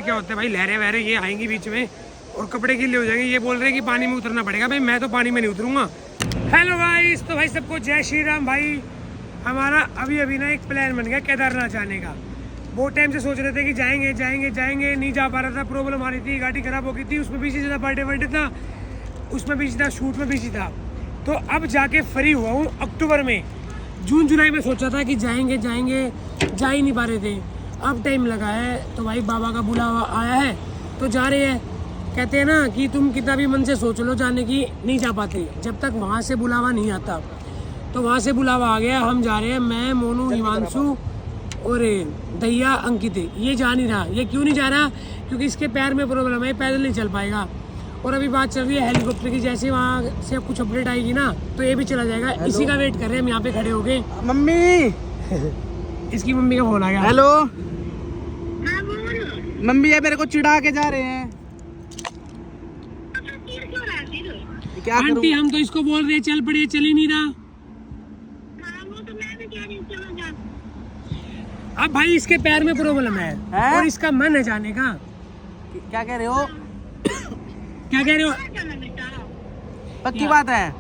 क्या होता है भाई, लहरें वहरें ये आएंगी बीच में और कपड़े गिले हो जाएंगे। ये बोल रहे हैं कि पानी में उतरना पड़ेगा। भाई मैं तो पानी में नहीं उतरूंगा। हेलो गाइस, तो भाई सबको जय श्री राम। भाई हमारा अभी ना एक प्लान बन गया केदारनाथ जाने का। बहुत टाइम से सोच रहे थे कि जाएंगे जाएंगे जाएंगे, नहीं जा पा रहा था, प्रॉब्लम आ रही थी, गाड़ी खराब हो गई थी, उसमें बिजी था, बर्थडे था, उसमें बिजी था, शूट में बिजी था। तो अब जाके फ्री हुआ हूँ अक्टूबर में। जून जुलाई में सोचा था कि जाएंगे जाएंगे, जा ही नहीं पा रहे थे। अब टाइम लगा है तो भाई बाबा का बुलावा आया है तो जा रहे हैं। कहते हैं ना कि तुम कितना भी मन से सोच लो जाने की, नहीं जा पाते जब तक वहाँ से बुलावा नहीं आता। तो वहाँ से बुलावा आ गया, हम जा रहे हैं। मैं, मोनू, हिमांशु और दैया, अंकित। ये जा नहीं रहा। ये क्यों नहीं जा रहा? क्योंकि इसके पैर में प्रॉब्लम है, पैदल नहीं चल पाएगा। और अभी बात चल रही है हेलीकॉप्टर की, जैसे वहाँ से कुछ अपडेट आएगी ना तो ये भी चला जाएगा। इसी का वेट कर रहे हैं हम यहाँ पे खड़े हो गए। मम्मी, इसकी मम्मी का फोन आ गया। हेलो मम्मी, ये मेरे को चिढ़ा के जा रहे हैं। क्या आंटी हम तो इसको बोल रहे हैं चल पड़े, चल ही नहीं रहा। अब भाई इसके पैर में प्रॉब्लम है और इसका मन है जाने का। क्या कह रहे हो? क्या कह रहे हो? पक्की बात है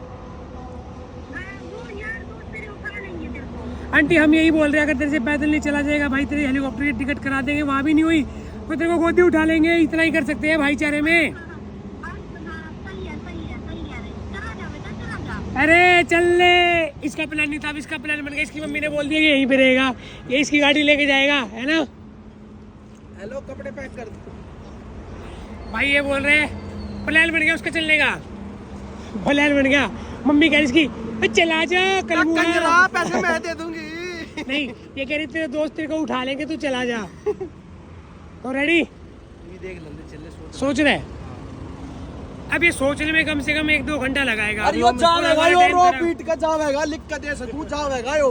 आंटी, हम यही बोल रहे हैं अगर तेरे से पैदल नहीं चला जाएगा भाई, तेरे हेलीकॉप्टर की टिकट करा देंगे, वहाँ भी नहीं हुई तो तेरे को गोदी उठा लेंगे। इतना ही कर सकते हैं भाईचारे में। अरे चल ले, इसका प्लान नहीं था, अब इसका प्लान बन गया। इसकी मम्मी ने बोल दिया कि यहीं पे रहेगा, ये इसकी गाड़ी लेके जाएगा, है ना? हेलो, कपड़े पैक कर दो। भाई ये बोल रहे हैं प्लान बन गया उसका चलने का, प्लान बन गया। मम्मी कह रही इसकी चला जा, कल पैसे मैं दे दूंगी। नहीं, ये कह रही तेरे दोस्त तेरे को उठा लेंगे, तू चला जा। तो रेडी देख चले सोच रहे। अब ये सोचने में कम से कम 1-2 घंटा लगाएगा। अरे यो जावेगा, यो रो पीट के जावेगा, लिख के दे सकूं, जावेगा यो।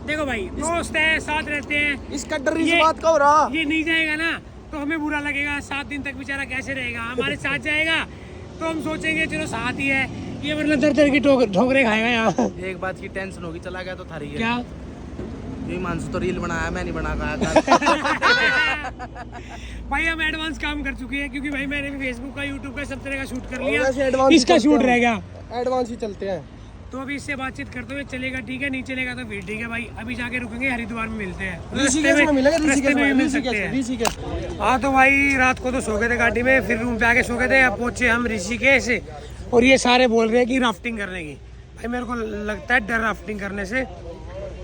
देखो भाई, दोस्त है, साथ रहते हैं, इसका डर इस बात का हो रहा। ये नहीं जाएगा ना तो हमें बुरा लगेगा। 7 दिन तक बेचारा कैसे रहेगा? हमारे साथ जाएगा तो हम सोचेंगे चलो साथ ही है। ये मतलब दर की ठोकरे खाएगा यहाँ। एक बात की टेंशन होगी, चला गया तो थारी है। क्या? हिमांशु तो रील बनाया, मैं नहीं बना पाया। भाई हम एडवांस काम कर चुके हैं क्योंकि भाई मैंने भी फेसबुक का, यूट्यूब का सब तरह का शूट कर लिया। इसका शूट रह गया, एडवांस ही चलते हैं। तो अभी इससे बातचीत करते हुए चलेगा, ठीक है, नहीं चलेगा तो फिर ठीक है भाई। अभी जाके रुकेंगे, हरिद्वार में मिलते हैं। हाँ तो भाई रात को तो सो गए थे गाड़ी में, फिर रूम पे आके सो गए थे। अब पहुंचे हम ऋषिकेश और ये सारे बोल रहे हैं कि राफ्टिंग करने की। भाई मेरे को लगता है डर राफ्टिंग करने से।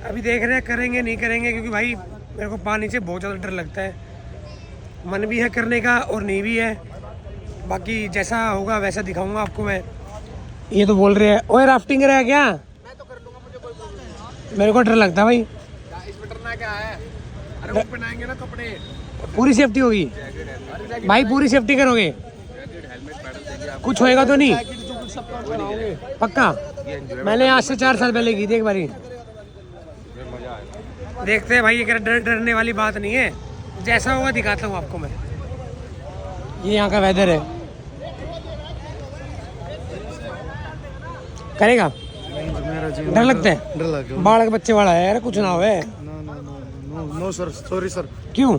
अभी देख रहे हैं करेंगे नहीं करेंगे, क्योंकि भाई मेरे को पानी से बहुत ज़्यादा डर लगता है। मन भी है करने का और नहीं भी है। बाकी जैसा होगा वैसा दिखाऊंगा आपको मैं। ये तो बोल रहे हैं ओए राफ्टिंग करेगा क्या? मैं तो कर लूंगा, मुझे कोई प्रॉब्लम नहीं। मेरे को डर लगता है भाई। इसमें डरना क्या है? अरे वो पहनाएंगे ना कपड़े, पूरी सेफ्टी होगी भाई, पूरी सेफ्टी करोगे? कुछ होएगा तो नहीं? पक्का? मैंने आज से 4 साल पहले की थी एक बारी। देखते हैं भाई, ये डरने वाली बात नहीं है। जैसा होगा दिखाता हूँ आपको मैं। ये यहाँ का वेदर है। करेगा? डर लगता है? डर लगा। बाढ़ के बच्चे वाला है यार, कुछ ना होए। No sir, sorry sir. क्यों?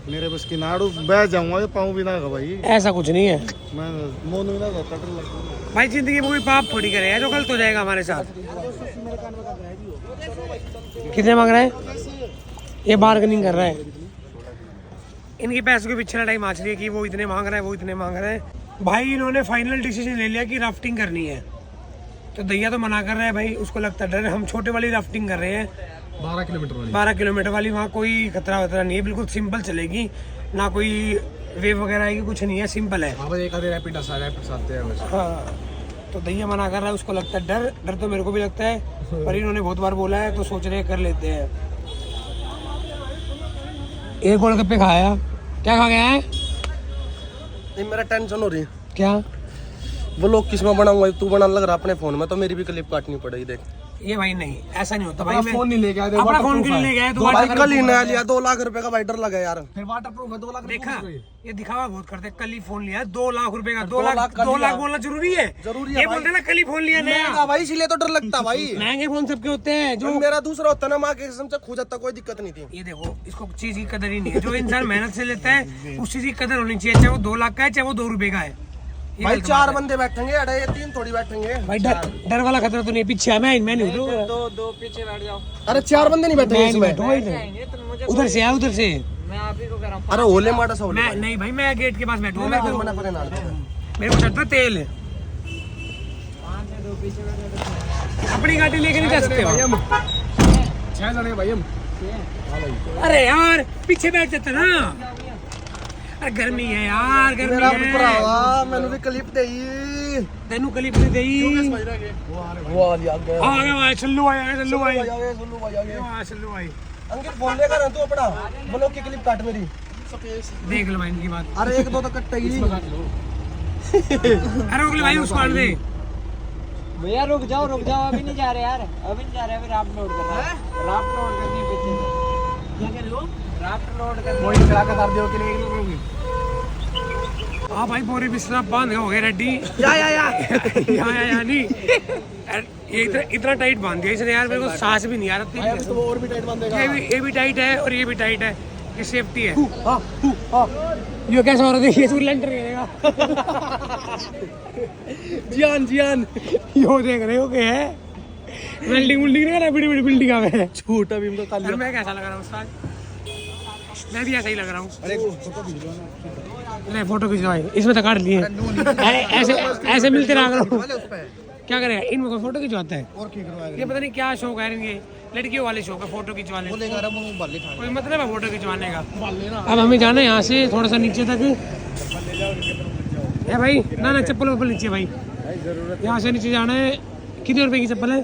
मेरे बस की नाड़ू बह जाऊंगा, पाऊँ भी ना भाई। ऐसा कुछ नहीं है, मैं मोनू भी ना करता, डर लगता भाई जिंदगी में कोई पाप थोड़ी करे है जो गलत हो जाएगा हमारे साथ। कितने मांग रहा है? ये बार्गेनिंग कर रहा है। इनकी पैसों के पीछे लड़ाई माच रही है कि वो इतने मांग रहा है, वो इतने मांग रहा है। भाई इन्होंने फाइनल डिसीजन ले लिया कि राफ्टिंग करनी है। तो दैया तो मना कर रहा है भाई, उसको लगता है डर। हम छोटे वाली राफ्टिंग कर रहे हैं, 12 किलोमीटर वाली। 12 किलोमीटर वाली। वहाँ कोई खतरा वतरा नहीं है, बिल्कुल सिंपल चलेगी, ना कोई वेव वगैरह आएगी, कुछ नहीं है, सिंपल है। हाँ तो दैया मना कर रहा है, उसको लगता है डर तो मेरे को भी लगता है, पर इन्होंने बहुत बार बोला है तो सोच रहे कर लेते हैं। एक गोलगप्पे खाया, क्या खा गया है? नहीं, मेरा टेंशन हो रही है। क्या? वो लोग किस में बनाऊंगा, तू बनाने लग रहा अपने फोन में, तो मेरी भी क्लिप काटनी पड़ेगी। देख ये भाई नहीं, ऐसा नहीं होता भाई। अपना फोन नहीं लेके आए थे, अपना फोन waterproof क्यों नहीं है। लेके आए? दो भाई कल ही नया लिया, 2 लाख रुपए का भाई, डर लगा यार। फिर वाटरप्रूफ है, 2 लाख रुपए देखा, का ये। ये दिखावा बहुत करते हैं। कल ही फोन लिया 2 लाख रुपए का। 2 2 लाख लाख का 2 लाख लिया। बोलना जरूरी है? जरूरी है ये भाई। बोलते हैं ना कल ही फोन लिया नया। महंगा भाई, इसलिए तो डर लगता भाई। महंगे फोन सबके होते हैं। जो मेरा दूसरा होता ना, माँ के कसम से खो जाता, कोई दिक्कत नहीं थी। ये देखो, इसको चीज की कदर ही नहीं है। जो इंसान मेहनत से लेता है उस चीज की कदर होनी चाहिए, चाहे वो 2 लाख का है, चाहे वो 2 रुपए का है। ये भाई गलत 4 बात है। बंदे बैठेंगे, अरे ये 3 थोड़ी बैठेंगे। भाई डर वाला खतरा तो नहीं है, पीछे है। मैं नहीं उतरूंगा। दो पीछे बैठ जाओ। अरे 4 बंदे नहीं बैठेंगे मैं नहीं इसमें। बैठूंगा इधर। जाएंगे तो मुझे उधर से उधर से। मैं आप ही को कह रहा हूँ। अरे ओले माटा सा ओले मैं नहीं भाई, मैं गेट के पास बैठूंगा। मैं मेरे मना करे ना। को चढ़ता तेल है। 2 पीछे बैठे। अपनी गाड़ी लेके नहीं जा सकते हो। 6 जने भाई हम। अरे यार पीछे बैठ जाते ना। अरे गर्मी है यार, गर्मी मेरा है। भरावा मैंने भी क्लिप देई। तेनू क्लिप नहीं देई। वो आ गया। आ गया भाई, चल्लू भाई, आ गया चल्लू भाई। सुल्लू भाई आ गए। हाँ, चल्लू भाई। अंकित फोन लेकर आ तू अपना, ब्लॉक की क्लिप काट मेरी। देख लो भाई इनकी बात। अरे 1-2 तो कटेगी। अरे रोक ले भाई, उसको काट दे। भैया रुक जाओ अभी नहीं जा रहे यार, अभी नहीं जा रहे, अभी राफ्ट लोड कर रहा है। राफ्ट लोड करनी है पीछे से। क्या कर रहे हो? राफ्ट लोड करनी कोई चला के तार दियो के लिए। हाँ भाई, बोरी बिस्तर बांध हो गए रेडी। या या नहीं। ये इतना टाइट बांध दिया इसने यार, मेरे को सांस भी नहीं आ भाई रहा। अभी तो वो और भी टाइट बांधेगा। ये भी टाइट है और ये भी टाइट है। ये सेफ्टी है। हां हां ये कैसा हो रहा है? ये सिलेंडर गिरेगा। जियान यो देख रहे हो क्या है? बिल्डिंग नहीं कर रहा, बड़ी बड़ी बिल्डिंग में। झूठा भी तो यार खाली। मैं कैसा लग रहा हूँ उस्ताद? मैं भी ऐसा ही लग रहा हूँ। अरे फोटो खींचो ना। ले फोटो खिंचवाए, इसमें तो काट लिए। ऐसे ऐसे मिलते रहा करो। क्या करेगा, इनमें कोई फोटो खिंचवाता है? और की करवाएगा। ये पता नहीं क्या शौक है इनके, लड़कियों वाले शौक है फोटो खिंचवाने। बोलेगा रे मुंह बाली खा। कोई मतलब है फोटो खिंचवाने का? बाल लेना। अब हमें जाना है यहाँ से थोड़ा सा नीचे तक। है भाई, ना चप्पल वप्पल नीचे भाई। यहाँ से नीचे जाना है। कितने रुपए की चप्पल है?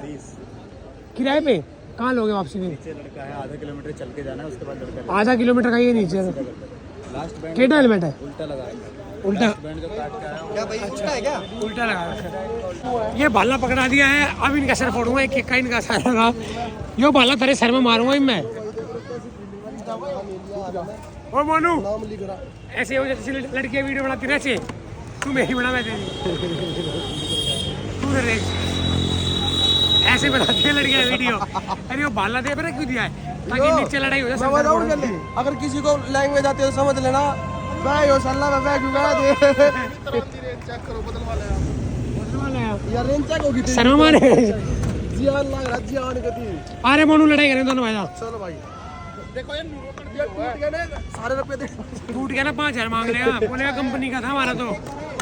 किराए पे? कहाँ लोगे वापसी में? आधा किलोमीटर चल के जाना है, उसके बाद लड़का आधा किलोमीटर का ये नीचे लास्ट बैंड केटा हेलमेट है? उल्टा लगाएगा। उल्टा बैंड जो काट के आया क्या भाई, अच्छा है क्या? उल्टा लगा रखा है। ये भाला पकड़ा दिया है, अब इनका सर फोड़ूंगा। एक एक का इनका सर लगा। यो भाला तेरे सर में मारूंगा मैं। ओ मोनू, नाम लिख रहा। ऐसे हो जैसे लड़कियां वीडियो बनाती ना, ऐसे तू मेरी बना, मैं तेरी। तू रे ऐसे बनाती है लड़कियां वीडियो। अरे वो भाला दे पर क्यों दिया है? ताकि नीचे लड़ाई हो जाए। मैं बताऊं जल्दी, अगर किसी को लैंग्वेज आती है तो समझ लेना। भाई यो सल्ला में बैग उगा दे। चेक करो, बदलवा ले यार। रेंज चेक होगी तेरी। शर्मा मारे। जियान लग रहा, जियान गति। अरे मोनू लड़ाई करें दोनों भाई। चलो भाई, देखो ये टूट गया ना, सारे रुपए दे। टूट गया ना, 5000 मांग लेगा। बोलेगा कंपनी का था हमारा तो।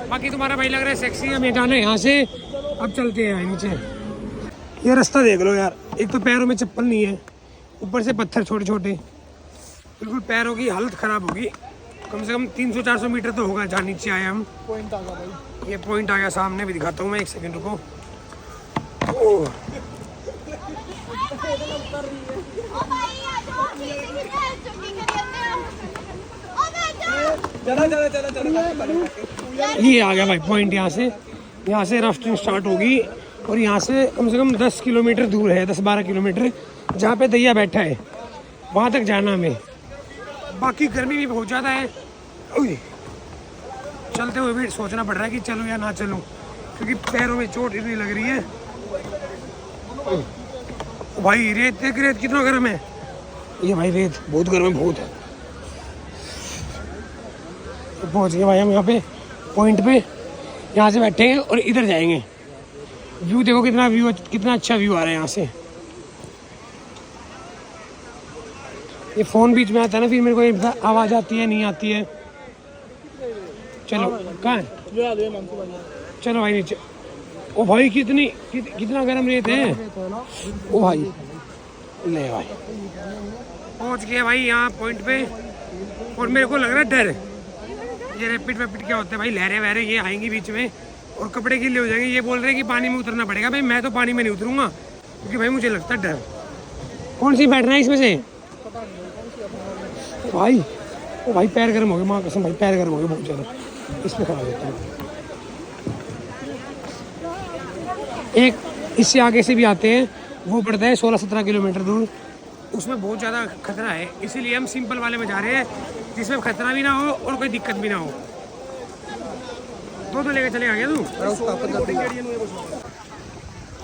बाकी तुम्हारा भाई लग रहा है सेक्सी। हमें जाना है यहाँ से, अब चलते हैं नीचे। ये रास्ता देख लो यार, एक तो पैरों में चप्पल नहीं है, ऊपर से पत्थर छोटे छोटे। बिल्कुल पैरों की हालत खराब होगी। कम से कम 300-400 मीटर तो होगा जहाँ नीचे आए हम। पॉइंट आ गया भाई। ये पॉइंट आ गया सामने, भी दिखाता हूँ मैं, 1 सेकंड रुको। ओह, ये आ गया भाई पॉइंट। यहाँ से राफ्टिंग स्टार्ट होगी और यहाँ से कम 10 किलोमीटर दूर है, 10-12 किलोमीटर, जहाँ पे दैया बैठा है वहाँ तक जाना हमें। बाकी गर्मी भी बहुत ज़्यादा है। उई, चलते हुए भी सोचना पड़ रहा है कि चलूँ या ना चलूँ, क्योंकि पैरों में चोट इतनी लग रही है। भाई रेत देख, रेत कितना गर्म है। ये भाई रेत बहुत गर्म है, बहुत है। पहुँच गए भाई हम यहाँ पे पॉइंट पे। यहाँ से बैठेंगे और इधर जाएंगे। व्यू देखो कितना व्यू, कितना अच्छा व्यू आ रहा है यहाँ से। ये फ़ोन बीच में आता है ना, फिर मेरे को ये आवाज़ आती है नहीं आती है। चलो कहाँ है? चलो भाई नीचे। ओ भाई कितना गर्म रेत है। ओ भाई ले भाई, पहुँच गए भाई यहाँ पॉइंट पे। और मेरे को लग रहा है डर, ये रैपिड क्या होता है भाई, लहरें वहरें ये आएंगी बीच में और कपड़े गीले हो जाएंगे। ये बोल रहे हैं कि पानी में उतरना पड़ेगा। भाई मैं तो पानी में नहीं उतरूंगा, क्योंकि भाई मुझे लगता है डर। कौन सी बैठना है इसमें से? भाई ओ भाई पैर गर्म हो गए, माँ कसम भाई पैर गर्म हो गए बहुत ज़्यादा। इस पर खड़ा होता हूँ। एक इससे आगे से भी आते हैं वो पड़ता है 16-17 किलोमीटर दूर। उसमें बहुत ज़्यादा खतरा है, इसीलिए हम सिंपल वाले में जा रहे हैं जिसमें खतरा भी ना हो और कोई दिक्कत भी ना हो। तो लेके चलेगा क्या तू?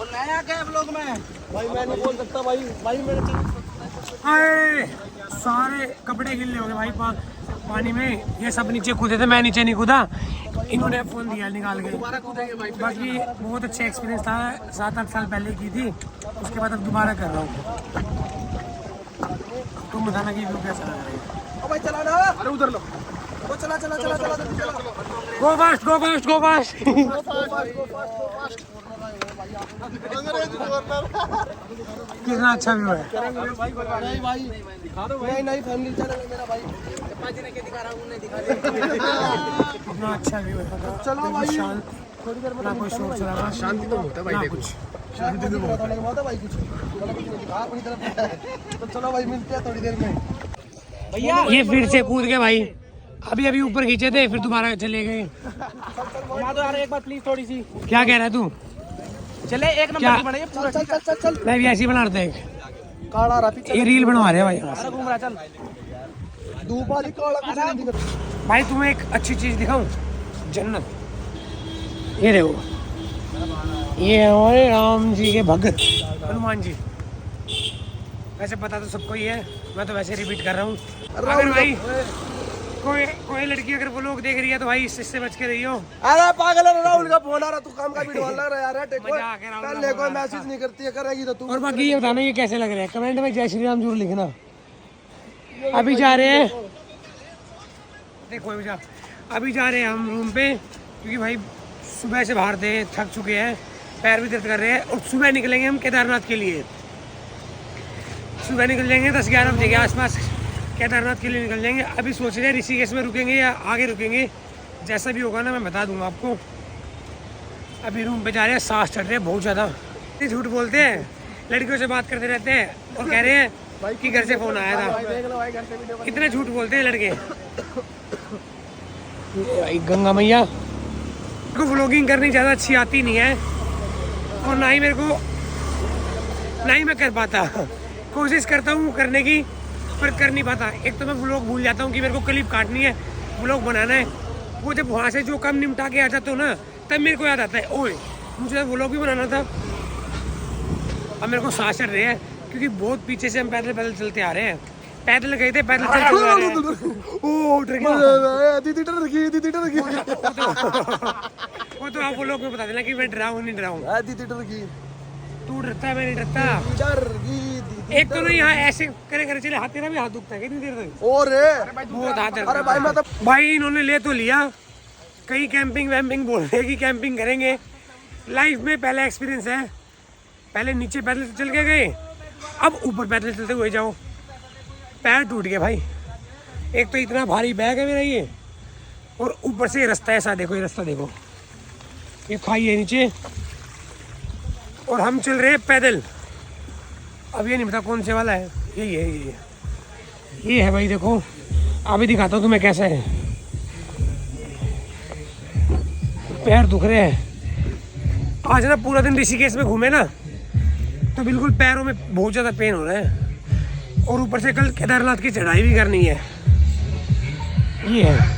नया क्या ब्लॉग में भाई मैं नहीं बोल सकता भाई मेरे आए सारे कपड़े गिल्ले हो गए भाई पानी में। ये सब नीचे कूदे थे, मैं नीचे नहीं कूदा, इन्होंने फोन दिया निकाल के। बाकी बहुत अच्छा एक्सपीरियंस था, 7-8 साल पहले की थी, उसके बाद अब दोबारा कर रहा हूँ। तुम बताना कि व्यू कैसा लग रहा है। भाई चला ना, अरे उधर लो, वो चला गो fast go fast go fast. कितना अच्छा व्यू है। नहीं भाई दिखा दो भाई, नहीं फैमिली चैनल है मेरा भाई, दिखा रहा हूं, दिखा दे। कितना अच्छा व्यू है। चलो भाई शांत, थोड़ी देर में ना कोई शोर शराबा, शांति तो होता है भाई, कुछ शांति तो होता है भाई, कुछ नहीं दिखा अपनी तरफ। तो चलो भाई मिलते हैं थोड़ी देर में भैया। ये फिर से कूद गए भाई, अभी ऊपर खींचे थे फिर दोबारा चले गए। घुमा दो यार एक बार प्लीज थोड़ी सी। क्या कह रहा है तू? चले एक क्या? नंबर की बनाइए पूरा। चल मैं भी ऐसे ही बना रहा था, काड़ा रहा पीछे, ये रील बनवा रहे हैं भाई। अरे घूम रहा चल। धूप वाली काड़ा कुछ नहीं दिख रहा। भाई तुम्हें एक अच्छी चीज दिखाऊं, जन्नत। ये देखो, ये हमारे राम जी के भगत हनुमान जी। वैसे पता तो सबको ही है, मैं तो वैसे रिपीट कर रहा हूँ। अगर भाई कोई लड़की अगर वो लोग देख रही है तो भाई इससे बच के रहियो। अरे पागल है राहुल का फोन आ रहा, तू काम का वीडियो लग रहा है यार, टेको मजाक है, राहुल का पहले कोई फोन आ रहा मैसेज नहीं करती है, करेगी तो तू। और बाकी ये बताना ये कैसे लग रहे हैं, कमेंट में जय श्री राम जरूर लिखना। अभी जा रहे हैं, देखो अभी जा रहे हैं हम रूम पे, क्योंकि भाई सुबह से बाहर थे, थक चुके हैं, पैर भी दर्द कर रहे हैं। और सुबह निकलेंगे हम केदारनाथ के लिए। सुबह निकल जाएंगे 10-11 बजे के आसपास, केदारनाथ के लिए निकल जाएंगे। अभी सोच रहे हैं ऋषिकेश में रुकेंगे या आगे रुकेंगे, जैसा भी होगा ना मैं बता दूंगा आपको। अभी रूम पे जा रहे हैं, सांस चढ़ रहे हैं बहुत ज़्यादा। झूठ बोलते हैं, लड़कियों से बात करते रहते हैं और कह रहे हैं कि घर से फ़ोन आया था। इतना झूठ बोलते हैं लड़के। भाई गंगा मैया को व्लॉगिंग करनी ज़्यादा अच्छी आती नहीं है, और ना ही मैं कर पाता। कोशिश करता हूँ करने की, पर कर नहीं पाता। एक तो मैं व्लॉग भूल जाता हूँ कि मेरे को क्लिप काटनी है, व्लॉग बनाना है। वो जब वहाँ से जो काम निपटा के आ जाता हूँ ना, तब मेरे को याद आता है, ओए मुझे व्लॉग भी बनाना था। अब मेरे को सांस चढ़ रही है, क्योंकि बहुत पीछे से हम पैदल चलते आ रहे हैं। पैदल गए थे, पैदल चल चल रहे हैं। ओ डर गया। दीदी डर गई। वो तो आप व्लॉग में बता देना कि मैं डराऊँ नहीं डराऊँ। दीदी डर गई। तू डरता है, मैं नहीं डरता। डर गई एक तो नहीं, यहाँ ऐसे करे चले, हाथ तेरा भी हाथ दुखता है कितनी देर तक। और बहुत हाथ दर्द अरे भाई मैं तो भाई इन्होंने ले तो लिया, कहीं कैंपिंग वैम्पिंग बोल रहे हैं कि कैंपिंग करेंगे। लाइफ में पहला एक्सपीरियंस है, पहले नीचे पैदल चल के गए, अब ऊपर पैदल चलते हुए जाओ। पैर टूट गए भाई, एक तो इतना भारी बैग है मेरा ये, और ऊपर से ये रास्ता ऐसा, देखो ये रास्ता देखो, ये खाई है नीचे और हम चल रहे हैं पैदल। अब ये नहीं पता कौन से वाला है, ये है भाई। देखो अभी दिखाता हूँ तुम्हें कैसा है, पैर दुख रहे हैं। आज ना पूरा दिन ऋषिकेश में घूमे ना, तो बिल्कुल पैरों में बहुत ज़्यादा पेन हो रहा है, और ऊपर से कल केदारनाथ की चढ़ाई भी करनी है। ये है,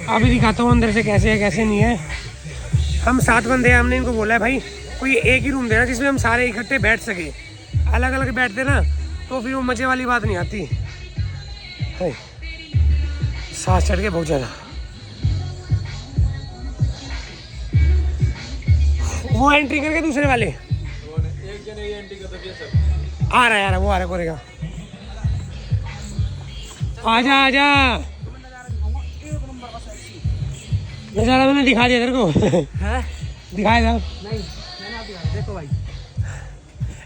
अभी दिखाता हूँ अंदर से कैसे है कैसे नहीं है। हम 7 बंदे हैं, हमने इनको बोला है भाई कोई एक ही रूम देना जिसमें हम सारे इकट्ठे बैठ सके। अलग अलग बैठते ना तो फिर वो मज़े वाली बात नहीं आती। सांस चढ़ के बहुत ज़्यादा। वो एंट्री करके दूसरे वाले आ रहा है यार, वो आ रहा है कोरेगा। आजा नज़ारा मैंने दिखा दिया तेरे को। दिखाया था नहीं, मैंने देखो भाई,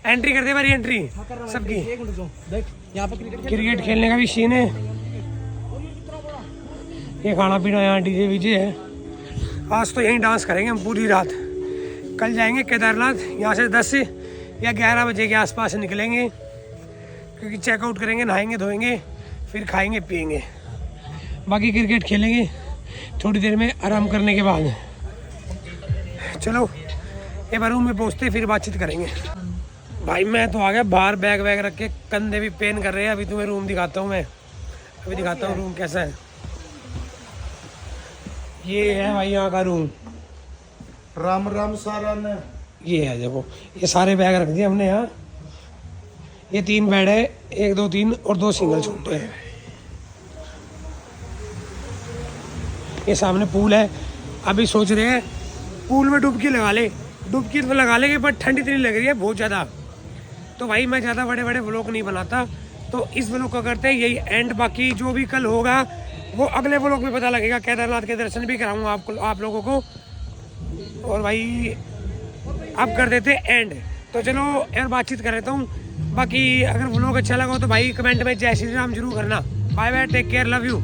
एंट्री करते बारी एंट्री सबकी। देख यहाँ पे क्रिकेट खेलने का भी सीन है। ये खाना पीना यहाँ डीजे वीजे है। आज तो यहीं डांस करेंगे हम पूरी रात। कल जाएंगे केदारनाथ, यहाँ से 10 या 11 बजे के आसपास निकलेंगे, क्योंकि चेकआउट करेंगे, नहाएंगे धोएंगे, फिर खाएंगे पिएंगे, बाकी क्रिकेट खेलेंगे थोड़ी देर में आराम करने के बाद। चलो एक बार रूम में पहुँचते फिर बातचीत करेंगे। भाई मैं तो आ गया बाहर, बैग वैग रख के, कंधे भी पेन कर रहे हैं। अभी तुम्हें रूम दिखाता हूँ मैं, अभी दिखाता हूँ रूम कैसा है। ये है भाई यहाँ का रूम। राम राम सारा ने। ये है देखो, ये सारे बैग रख दिए हमने यहाँ। ये 3 बेड है, 1 2 3 और 2 सिंगल छोटे हैं। ये सामने पूल है। अभी सोच रहे हैं पूल में डुबकी लगा ले, डुबकी तो लगा लेंगे पर ठंड इतनी लग रही है बहुत ज़्यादा। तो भाई मैं ज़्यादा बड़े बड़े व्लॉग नहीं बनाता, तो इस व्लॉग को करते हैं यही एंड। बाकी जो भी कल होगा वो अगले व्लॉग में पता लगेगा। केदारनाथ के दर्शन भी कराऊंगा आप लोगों को। और भाई अब कर देते एंड। तो चलो यार बातचीत कर लेता हूँ। बाकी अगर व्लॉग अच्छा लगा हो तो भाई कमेंट में जय श्री राम जरूर करना। Bye bye, take care, love you.